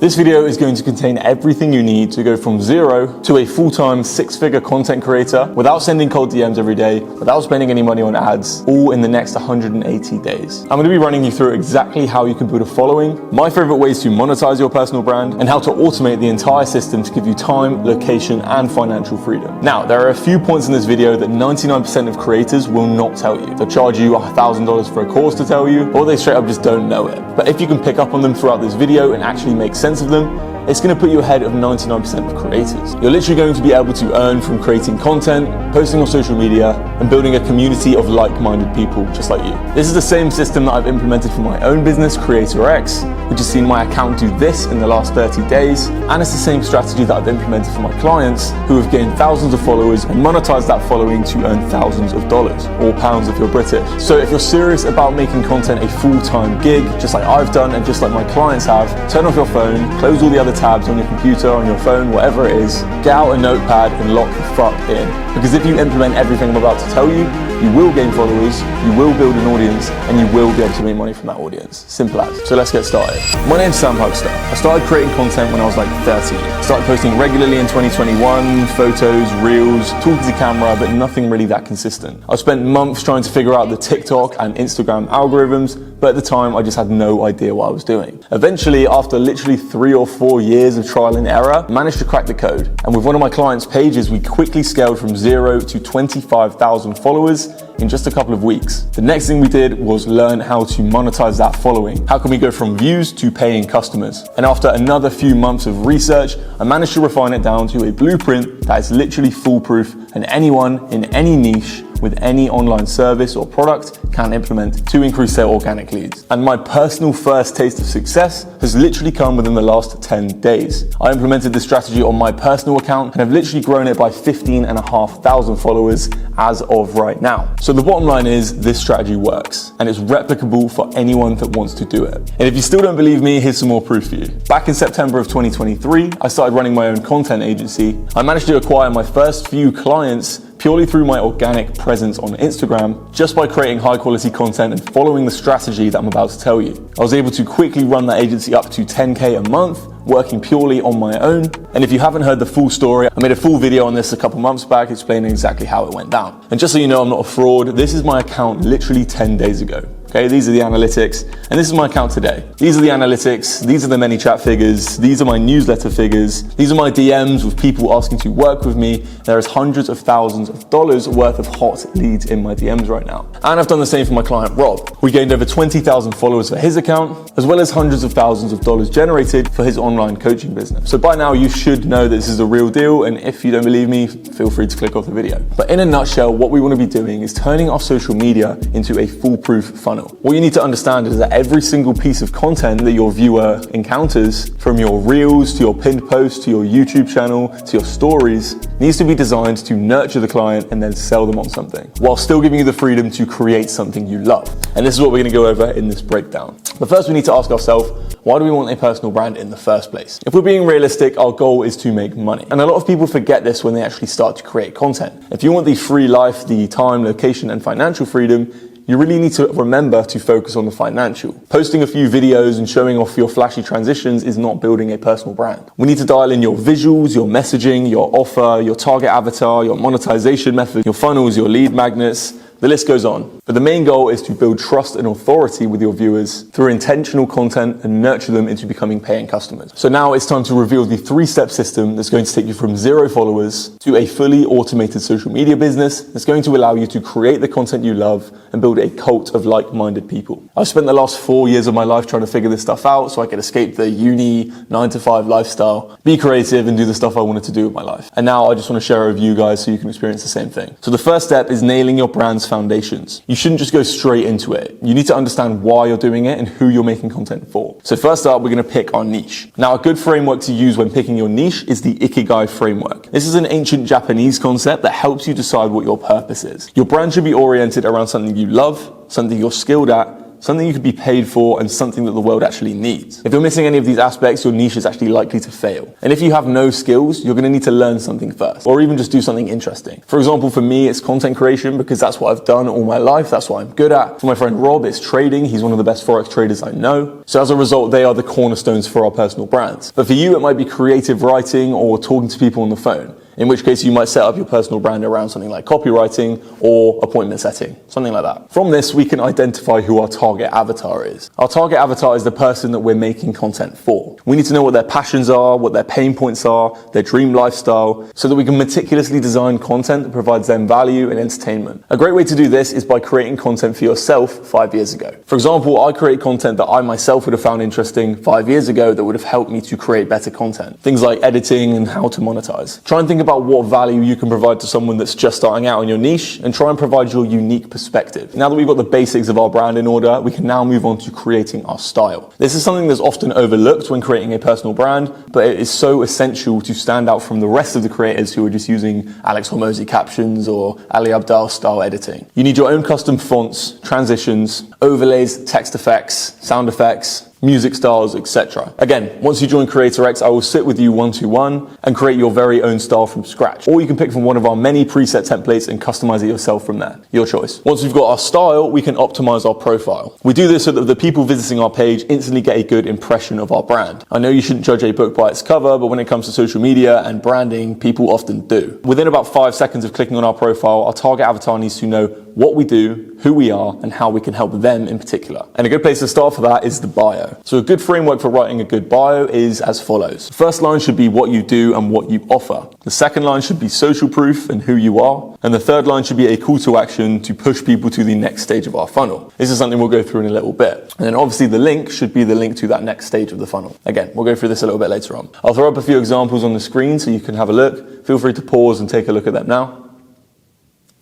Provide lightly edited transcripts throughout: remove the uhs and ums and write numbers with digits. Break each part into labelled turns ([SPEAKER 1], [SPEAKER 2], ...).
[SPEAKER 1] This video is going to contain everything you need to go from zero to a full-time six-figure content creator without sending cold DMs every day, without spending any money on ads, all in the next 180 days. I'm going to be running you through exactly how you can build a following, my favorite ways to monetize your personal brand, and how to automate the entire system to give you time, location, and financial freedom. Now, there are a few points in this video that 99% of creators will not tell you. They'll charge you $1,000 for a course to tell you, or they straight up just don't know it. But if you can pick up on them throughout this video and actually make sense of them, it's going to put you ahead of 99% of creators. You're literally going to be able to earn from creating content, posting on social media, and building a community of like-minded people just like you. This is the same system that I've implemented for my own business, Creator X, which has seen my account do this in the last 30 days. And it's the same strategy that I've implemented for my clients who have gained thousands of followers and monetized that following to earn thousands of dollars, or pounds if you're British. So if you're serious about making content a full-time gig, just like I've done and just like my clients have, turn off your phone, close all the other tabs on your computer, on your phone, whatever it is, get out a notepad and lock the fuck in. Because if you implement everything I'm about to tell you, you will gain followers, you will build an audience, and you will be able to make money from that audience. Simple as. So let's get started. My name's Sam Huckster. I started creating content when I was like 13. I started posting regularly in 2021, photos, reels, talking to camera, but nothing really that consistent. I spent months trying to figure out the TikTok and Instagram algorithms, but at the time I just had no idea what I was doing. Eventually, after literally 3 or 4 years of trial and error, I managed to crack the code. And with one of my clients' pages, we quickly scaled from 0 to 25,000 followers in just a couple of weeks. The next thing we did was learn how to monetize that following. How can we go from views to paying customers? And after another few months of research, I managed to refine it down to a blueprint that is literally foolproof, and anyone in any niche with any online service or product can implement to increase their organic leads. And my personal first taste of success has literally come within the last 10 days. I implemented this strategy on my personal account and have literally grown it by 15,500 followers as of right now. So the bottom line is this strategy works and it's replicable for anyone that wants to do it. And if you still don't believe me, here's some more proof for you. Back in September of 2023, I started running my own content agency. I managed to acquire my first few clients purely through my organic presence on Instagram, just by creating high quality content and following the strategy that I'm about to tell you. I was able to quickly run that agency up to 10K a month, working purely on my own. And if you haven't heard the full story, I made a full video on this a couple months back explaining exactly how it went down. And just so you know, I'm not a fraud, this is my account literally 10 days ago. Okay, these are the analytics, and this is my account today. These are the analytics, these are the ManyChat figures, these are my newsletter figures, these are my DMs with people asking to work with me. There is hundreds of thousands of dollars worth of hot leads in my DMs right now. And I've done the same for my client, Rob. We gained over 20,000 followers for his account, as well as hundreds of thousands of dollars generated for his online coaching business. So by now you should know that this is a real deal, and if you don't believe me, feel free to click off the video. But in a nutshell, what we want to be doing is turning our social media into a foolproof funnel. What you need to understand is that every single piece of content that your viewer encounters, from your reels to your pinned posts to your YouTube channel to your stories, needs to be designed to nurture the client and then sell them on something, while still giving you the freedom to create something you love. And this is what we're going to go over in this breakdown. But first we need to ask ourselves, why do we want a personal brand in the first place? If we're being realistic, our goal is to make money. And a lot of people forget this when they actually start to create content. If you want the free life, the time, location, and financial freedom, you really need to remember to focus on the financial. Posting a few videos and showing off your flashy transitions is not building a personal brand. We need to dial in your visuals, your messaging, your offer, your target avatar, your monetization method, your funnels, your lead magnets. The list goes on. But the main goal is to build trust and authority with your viewers through intentional content and nurture them into becoming paying customers. So now it's time to reveal the 3-step system that's going to take you from 0 followers to a fully automated social media business that's going to allow you to create the content you love and build a cult of like-minded people. I've spent the last 4 years of my life trying to figure this stuff out so I could escape the uni 9-to-5 lifestyle, be creative, and do the stuff I wanted to do with my life. And now I just want to share it with you guys so you can experience the same thing. So the first step is nailing your brand's foundations. You shouldn't just go straight into it. You need to understand why you're doing it and who you're making content for. So first up, we're going to pick our niche. Now, a good framework to use when picking your niche is the Ikigai framework. This is an ancient Japanese concept that helps you decide what your purpose is. Your brand should be oriented around something you love, something you're skilled at, something you could be paid for, and something that the world actually needs. If you're missing any of these aspects, your niche is actually likely to fail. And if you have no skills, you're going to need to learn something first, or even just do something interesting. For example, for me, it's content creation because that's what I've done all my life. That's what I'm good at. For my friend Rob, it's trading. He's one of the best Forex traders I know. So as a result, they are the cornerstones for our personal brands. But for you, it might be creative writing or talking to people on the phone, in which case you might set up your personal brand around something like copywriting or appointment setting, something like that. From this, we can identify who our target avatar is. Our target avatar is the person that we're making content for. We need to know what their passions are, what their pain points are, their dream lifestyle, so that we can meticulously design content that provides them value and entertainment. A great way to do this is by creating content for yourself 5 years ago. For example, I create content that I myself would have found interesting 5 years ago that would have helped me to create better content. Things like editing and how to monetize. Try and think about what value you can provide to someone that's just starting out in your niche, and try and provide your unique perspective. Now that we've got the basics of our brand in order, we can now move on to creating our style. This is something that's often overlooked when creating a personal brand, but it is so essential to stand out from the rest of the creators who are just using Alex Hormozi captions or Ali Abdaal style editing. You need your own custom fonts, transitions, overlays, text effects, sound effects, music styles, etc. Again, once you join Creator X, I will sit with you one-to-one and create your very own style from scratch. Or you can pick from one of our many preset templates and customize it yourself from there. Your choice. Once we've got our style, we can optimize our profile. We do this so that the people visiting our page instantly get a good impression of our brand. I know you shouldn't judge a book by its cover, but when it comes to social media and branding, people often do. Within about 5 seconds of clicking on our profile, our target avatar needs to know what we do, who we are, and how we can help them in particular. And a good place to start for that is the bio. So a good framework for writing a good bio is as follows. The first line should be what you do and what you offer. The second line should be social proof and who you are. And the third line should be a call to action to push people to the next stage of our funnel. This is something we'll go through in a little bit. And then obviously the link should be the link to that next stage of the funnel. Again, we'll go through this a little bit later on. I'll throw up a few examples on the screen so you can have a look. Feel free to pause and take a look at them now.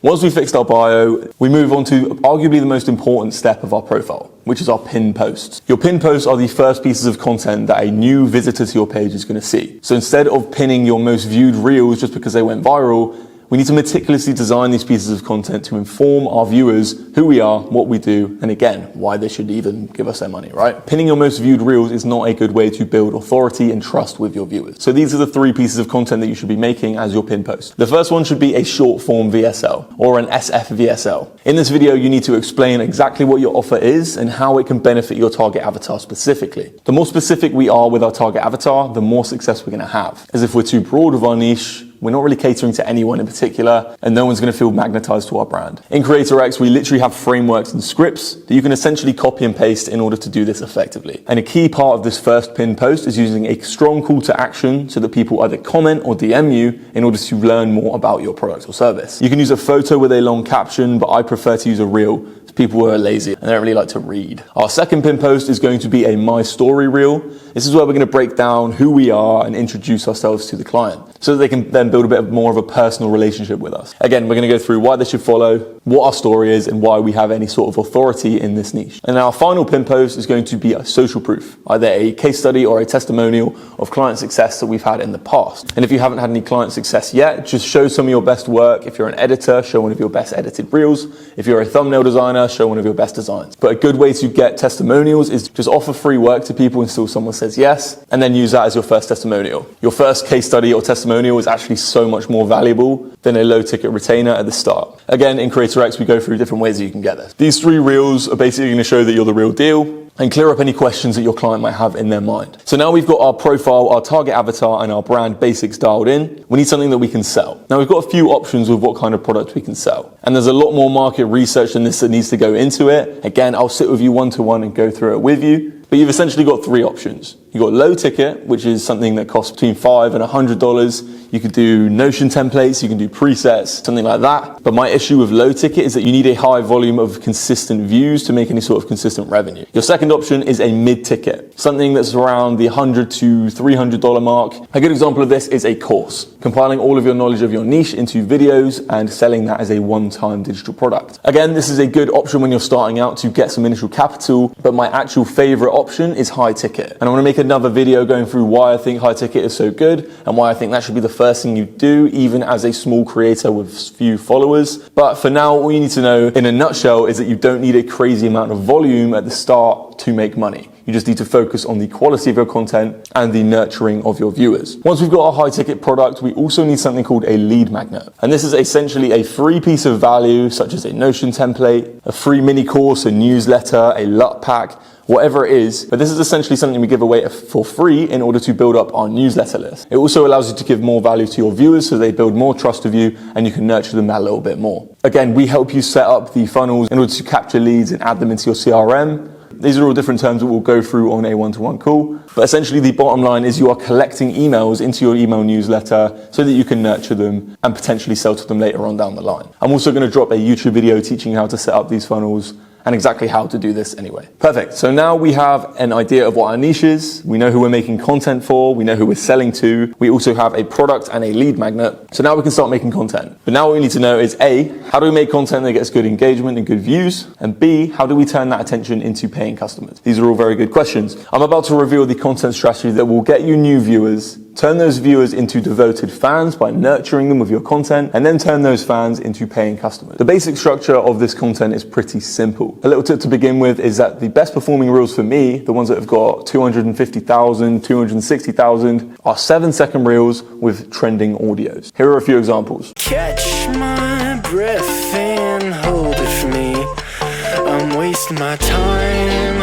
[SPEAKER 1] Once we've fixed our bio, we move on to arguably the most important step of our profile, which is our pinned posts. Your pinned posts are the first pieces of content that a new visitor to your page is going to see. So instead of pinning your most viewed reels just because they went viral, we need to meticulously design these pieces of content to inform our viewers who we are, what we do, and again, why they should even give us their money, right? Pinning your most viewed reels is not a good way to build authority and trust with your viewers. So these are the 3 pieces of content that you should be making as your pin post. The first one should be a short form VSL or an SFVSL. In this video, you need to explain exactly what your offer is and how it can benefit your target avatar specifically. The more specific we are with our target avatar, the more success we're going to have. As if we're too broad with our niche, we're not really catering to anyone in particular, and no one's going to feel magnetized to our brand. In Creator X, we literally have frameworks and scripts that you can essentially copy and paste in order to do this effectively. And a key part of this first pinned post is using a strong call to action so that people either comment or DM you in order to learn more about your product or service. You can use a photo with a long caption, but I prefer to use a reel. People who are lazy and they don't really like to read. Our second pin post is going to be a My Story reel. This is where we're going to break down who we are and introduce ourselves to the client so that they can then build a bit more of a personal relationship with us. Again, we're going to go through why they should follow, what our story is, and why we have any sort of authority in this niche. And our final pin post is going to be a social proof, either a case study or a testimonial of client success that we've had in the past. And if you haven't had any client success yet, just show some of your best work. If you're an editor, show one of your best edited reels. If you're a thumbnail designer, show one of your best designs. But a good way to get testimonials is just offer free work to people until someone says yes, and then use that as your first testimonial. Your first case study or testimonial is actually so much more valuable than a low ticket retainer at the start. Again, in Creator X, we go through different ways that you can get this. These 3 reels are basically going to show that you're the real deal and clear up any questions that your client might have in their mind. So now we've got our profile, our target avatar, and our brand basics dialed in. We need something that we can sell. Now we've got a few options with what kind of product we can sell. And there's a lot more market research than this that needs to go into it. Again, I'll sit with you one-to-one and go through it with you. But you've essentially got 3 options. You've got low ticket, which is something that costs between $5 and $100. You could do Notion templates, you can do presets, something like that. But my issue with low ticket is that you need a high volume of consistent views to make any sort of consistent revenue. Your second option is a mid ticket, something that's around the $100 to $300 mark. A good example of this is a course, compiling all of your knowledge of your niche into videos and selling that as a 1-to-1 one-time digital product. Again, this is a good option when you're starting out to get some initial capital, but my actual favorite option is high ticket. And I want to make another video going through why I think high ticket is so good and why I think that should be the first thing you do, even as a small creator with few followers. But for now, all you need to know in a nutshell is that you don't need a crazy amount of volume at the start to make money. You just need to focus on the quality of your content and the nurturing of your viewers. Once we've got a high ticket product, we also need something called a lead magnet. And this is essentially a free piece of value, such as a Notion template, a free mini course, a newsletter, a LUT pack, whatever it is. But this is essentially something we give away for free in order to build up our newsletter list. It also allows you to give more value to your viewers so they build more trust of you and you can nurture them that little bit more. Again, we help you set up the funnels in order to capture leads and add them into your CRM. These are all different terms that we'll go through on a one-to-one call. But essentially the bottom line is you are collecting emails into your email newsletter so that you can nurture them and potentially sell to them later on down the line. I'm also going to drop a YouTube video teaching you how to set up these funnels and exactly how to do this anyway. Perfect. So now we have an idea of what our niche is. We know who we're making content for. We know who we're selling to. We also have a product and a lead magnet. So now we can start making content. But now what we need to know is A, how do we make content that gets good engagement and good views? And B, how do we turn that attention into paying customers? These are all very good questions. I'm about to reveal the content strategy that will get you new viewers, turn those viewers into devoted fans by nurturing them with your content, and then turn those fans into paying customers. The basic structure of this content is pretty simple. A little tip to begin with is that the best performing reels for me, the ones that have got 250,000, 260,000, are 7-second reels with trending audios. Here are a few examples.
[SPEAKER 2] Catch my breath and hold it for me. I'm wasting my time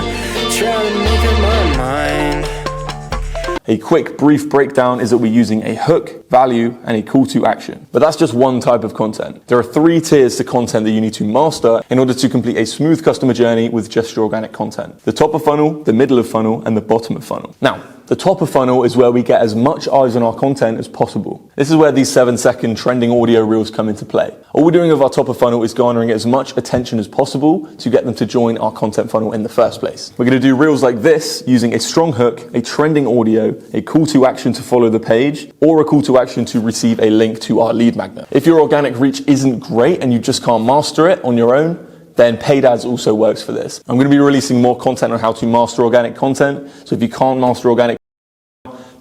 [SPEAKER 2] trying to make up my mind.
[SPEAKER 1] A quick, brief breakdown is that we're using a hook, value, and a call to action. But that's just one type of content. There are 3 tiers to content that you need to master in order to complete a smooth customer journey with just your organic content. The top of funnel, the middle of funnel, and the bottom of funnel. Now, the top of funnel is where we get as much eyes on our content as possible. This is where these 7-second trending audio reels come into play. All we're doing with our top of funnel is garnering as much attention as possible to get them to join our content funnel in the first place. We're going to do reels like this using a strong hook, a trending audio, a call to action to follow the page, or a call to action to receive a link to our lead magnet. If your organic reach isn't great and you just can't master it on your own, then paid ads also works for this. I'm going to be releasing more content on how to master organic content. So if you can't master organic,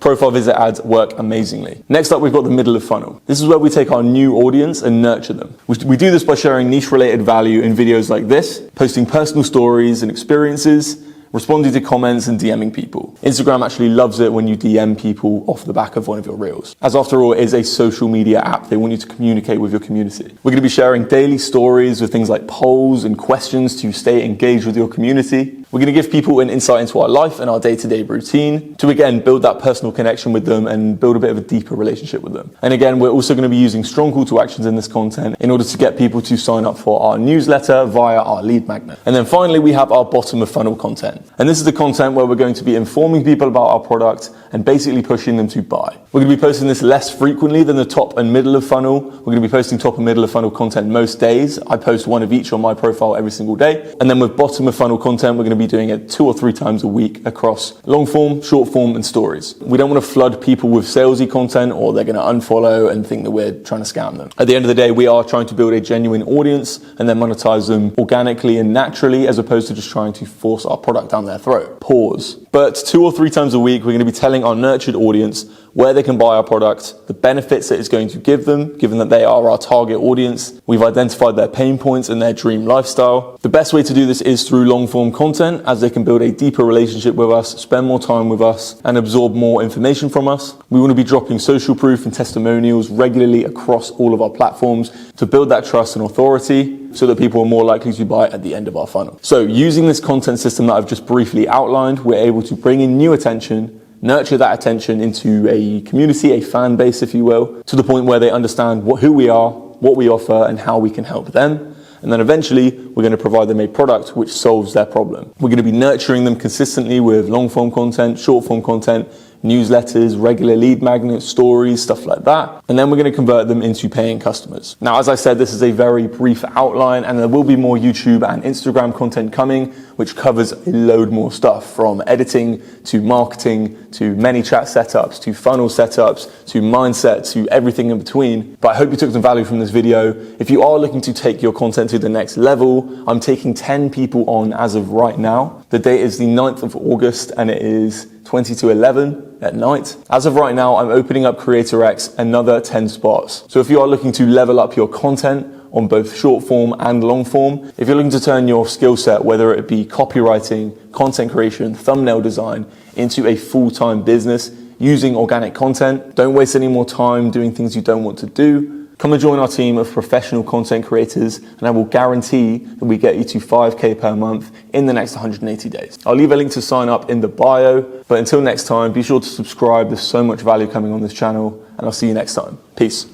[SPEAKER 1] profile visit ads work amazingly. Next up, we've got the middle of funnel. This is where we take our new audience and nurture them. We do this by sharing niche related value in videos like this, posting personal stories and experiences, responding to comments and DMing people. Instagram actually loves it when you DM people off the back of one of your reels. As after all, it is a social media app. They want you to communicate with your community. We're going to be sharing daily stories with things like polls and questions to stay engaged with your community. We're going to give people an insight into our life and our day-to-day routine to, again, build that personal connection with them and build a bit of a deeper relationship with them. And again, we're also going to be using strong call to actions in this content in order to get people to sign up for our newsletter via our lead magnet. And then finally, we have our bottom of funnel content. And this is the content where we're going to be informing people about our product and basically pushing them to buy. We're going to be posting this less frequently than the top and middle of funnel. We're going to be posting top and middle of funnel content most days. I post one of each on my profile every single day. And then with bottom of funnel content, we're going to be doing it 2 or 3 times a week across long form, short form, and stories. We don't want to flood people with salesy content or they're going to unfollow and think that we're trying to scam them. At the end of the day, we are trying to build a genuine audience and then monetize them organically and naturally, as opposed to just trying to force our product down their throat. Pause. But 2 or 3 times a week, we're going to be telling our nurtured audience where they can buy our product, the benefits that it's going to give them, given that they are our target audience. We've identified their pain points and their dream lifestyle. The best way to do this is through long form content, as they can build a deeper relationship with us, spend more time with us, and absorb more information from us. We want to be dropping social proof and testimonials regularly across all of our platforms to build that trust and authority so that people are more likely to buy at the end of our funnel. So using this content system that I've just briefly outlined, we're able to bring in new attention, nurture that attention into a community, a fan base, if you will, to the point where they understand who we are, what we offer, and how we can help them. And then eventually, we're going to provide them a product which solves their problem. We're going to be nurturing them consistently with long form content, short form content, newsletters, regular lead magnets, stories, stuff like that. And then we're going to convert them into paying customers. Now, as I said, this is a very brief outline, and there will be more YouTube and Instagram content coming, which covers a load more stuff, from editing to marketing to ManyChat setups to funnel setups to mindset to everything in between. But I hope you took some value from this video. If you are looking to take your content to the next level, I'm taking 10 people on as of right now. The date is the 9th of August and it is 20 to 11 at night. As of right now, I'm opening up Creator X another 10 spots. So if you are looking to level up your content on both short form and long form, if you're looking to turn your skill set, whether it be copywriting, content creation, thumbnail design, into a full-time business using organic content, don't waste any more time doing things you don't want to do. Come and join our team of professional content creators, and I will guarantee that we get you to 5K per month in the next 180 days. I'll leave a link to sign up in the bio, but until next time, be sure to subscribe. There's so much value coming on this channel, and I'll see you next time. Peace.